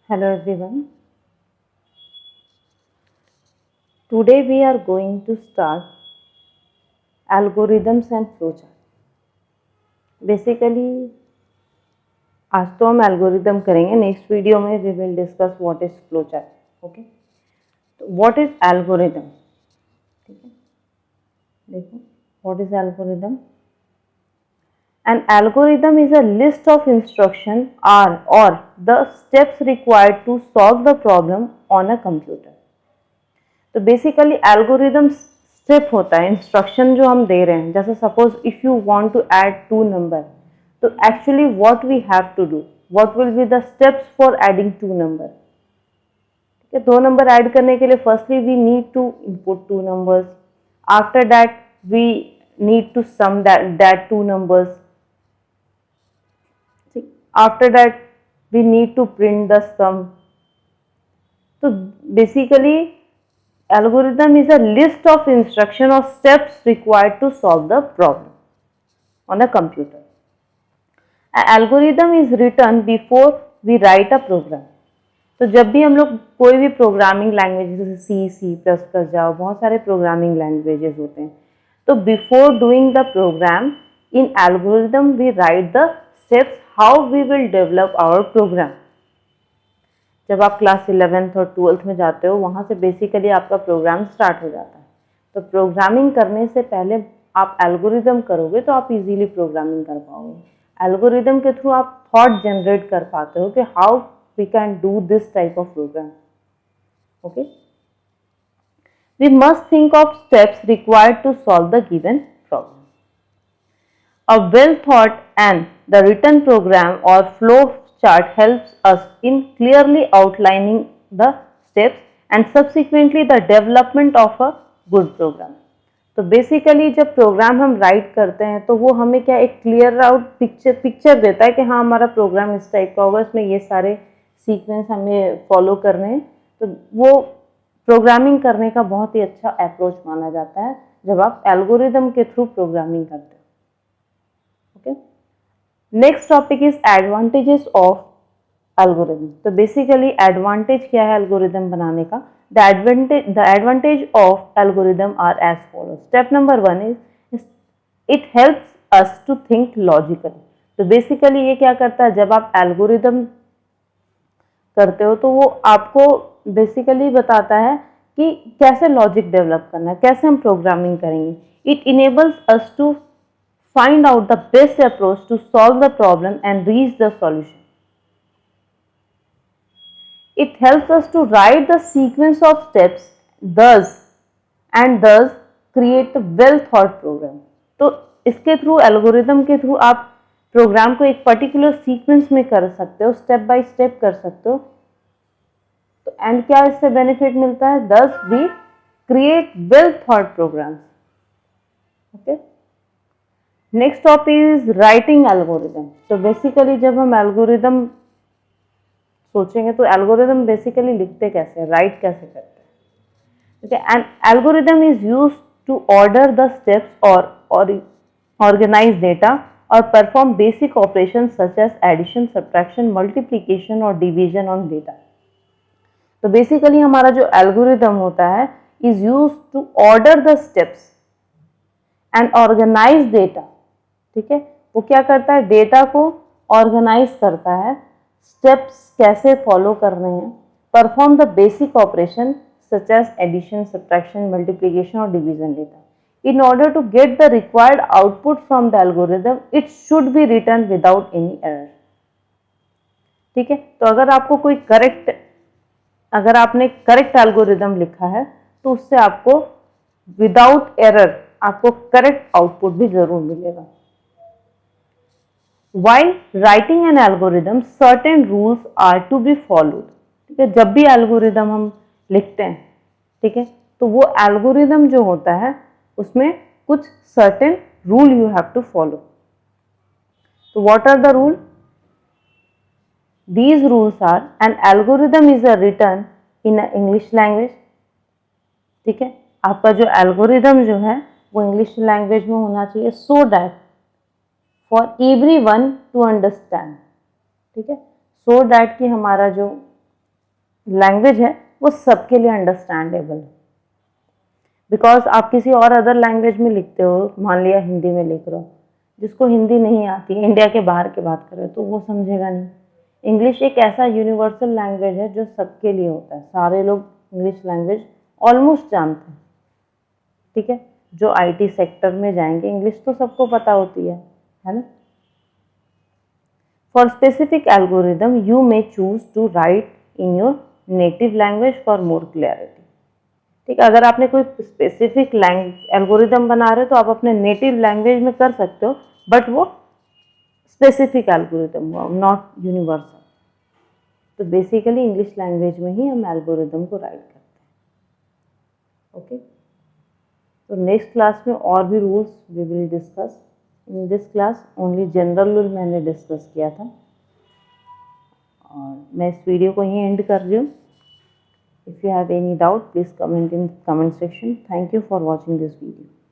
Hello everyone. Today we are going to start algorithms and flowchart. Basically आज तो हम algorithm करेंगे, next video में we will discuss what is flowchart. Okay, तो what is algorithm. ठीक है, देखो what is algorithm. An algorithm is a list of instruction or the steps required to solve the problem on a computer. तो basically algorithm step होता है, instruction जो हम दे रहे हैं. जैसे suppose if you want to add two number, तो actually what we have to do, what will be the steps for adding two number. ठीक है, दो नंबर ऐड करने के लिए firstly we need to input two numbers. After that we need to sum that two numbers. After that we need to print the सम. तो basically algorithm is a list of instruction or steps required to solve the problem on a computer. An algorithm is written before we write a program. तो जब भी हम लोग कोई भी programming language जैसे C plus plus Java, बहुत सारे प्रोग्रामिंग लैंग्वेजेस होते हैं, तो before doing the program in algorithm we write the steps how we will develop our program. जब आप क्लास 11th और 12th में जाते हो, वहाँ से बेसिकली आपका प्रोग्राम स्टार्ट हो जाता है. तो प्रोग्रामिंग करने से पहले आप एल्गोरिदम करोगे तो आप इजीली प्रोग्रामिंग कर पाओगे. एल्गोरिदम के थ्रू आप थॉट जनरेट कर पाते हो कि how we can do this type of program. Okay, we must think of steps required to solve the given problem. A well thought and the written program or flow chart helps us in clearly outlining the steps and subsequently the development of a good program. तो basically जब programme हम right करते हैं तो वो हमें क्या एक क्लियर आउट पिक्चर देता है कि हाँ हमारा प्रोग्राम इस टाइप का होगा, इसमें ये सारे सीक्वेंस हमें फॉलो करने हैं. तो वो प्रोग्रामिंग करने का बहुत ही अच्छा अप्रोच माना जाता है जब आप एल्गोरिदम के थ्रू प्रोग्रामिंग करते हैं. Okay. Next topic is advantages of algorithm. तो बेसिकली एडवांटेज क्या है एल्गोरिदम बनाने का. The advantage of algorithm are as follow. Step number 1 is it helps us to think logically. तो बेसिकली ये क्या करता है, जब आप एल्गोरिदम करते हो तो वो आपको बेसिकली बताता है कि कैसे लॉजिक डेवलप करना है, कैसे हम प्रोग्रामिंग करेंगे. It enables us to find out the best approach to solve the problem and reach the solution. It helps us to write the sequence of steps thus create a well thought program. तो इसके through algorithm के through आप programme को एक particular sequence में कर सकते हो, स्टेप बाय स्टेप कर सकते हो. तो एंड क्या इससे बेनिफिट मिलता है, thus we create well thought programs. Okay, next topic is writing algorithm. तो बेसिकली जब हम एल्गोरिदम सोचेंगे तो एल्गोरिदम बेसिकली लिखते कैसे, राइट कैसे करते हैं. ठीक है, and algorithm is used to order the steps और ऑर्गेनाइज डेटा और perform basic operation such as addition, subtraction, multiplication और डिवीजन ऑन डेटा. तो बेसिकली हमारा जो एल्गोरिदम होता है is used to order the steps and organize data. ठीक है, वो क्या करता है, डेटा को ऑर्गेनाइज करता है, स्टेप्स कैसे फॉलो करने हैं, perform the basic operation such as addition, subtraction, multiplication और division data. In order to get the required output from the algorithm it should be written without any error. ठीक है, तो अगर आपने करेक्ट एल्गोरिदम लिखा है तो उससे आपको विदाउट एरर आपको करेक्ट आउटपुट भी जरूर मिलेगा. While writing an algorithm, certain rules are to be followed. ठीक है, जब भी एल्गोरिदम हम लिखते हैं, ठीक है, तो वो एल्गोरिदम जो होता है उसमें कुछ certain rule you have to follow. तो what are the rule? These rules are an algorithm is a written in a English language. ठीक है, आपका जो एल्गोरिदम जो है वो इंग्लिश लैंग्वेज में होना चाहिए so that for everyone to understand. ठीक है, so that कि हमारा जो लैंग्वेज है वो सबके लिए अंडरस्टैंडेबल है। बिकॉज आप किसी और अदर लैंग्वेज में लिखते हो, मान लिया हिंदी में लिख रहे हो, जिसको हिंदी नहीं आती, इंडिया के बाहर की बात करें तो वो समझेगा नहीं। इंग्लिश एक ऐसा यूनिवर्सल लैंग्वेज है जो सबके लिए होता है, सारे लोग इंग्लिश लैंग्वेज ऑलमोस्ट जानते हैं, ठीक है। जो आईटी सेक्टर में जाएंगे इंग्लिश तो सबको पता होती है ना। For specific algorithm you may choose to write in your native language for more clarity, ठीक है। अगर आपने कोई स्पेसिफिक एल्गोरिदम बना रहे हो तो आप अपने नेटिव लैंग्वेज में कर सकते हो, बट वो स्पेसिफिक एल्गोरिदम हुआ, नॉट यूनिवर्सल। तो बेसिकली इंग्लिश लैंग्वेज में ही हम एल्गोरिदम को राइट करते हैं, ओके। तो नेक्स्ट क्लास में और भी rules we will discuss. In this class only general rule मैंने डिस्कस किया था, और मैं इस वीडियो को यहीं एंड कर रही हूँ। If you have any doubt, please comment in comment section. Thank you for watching this video.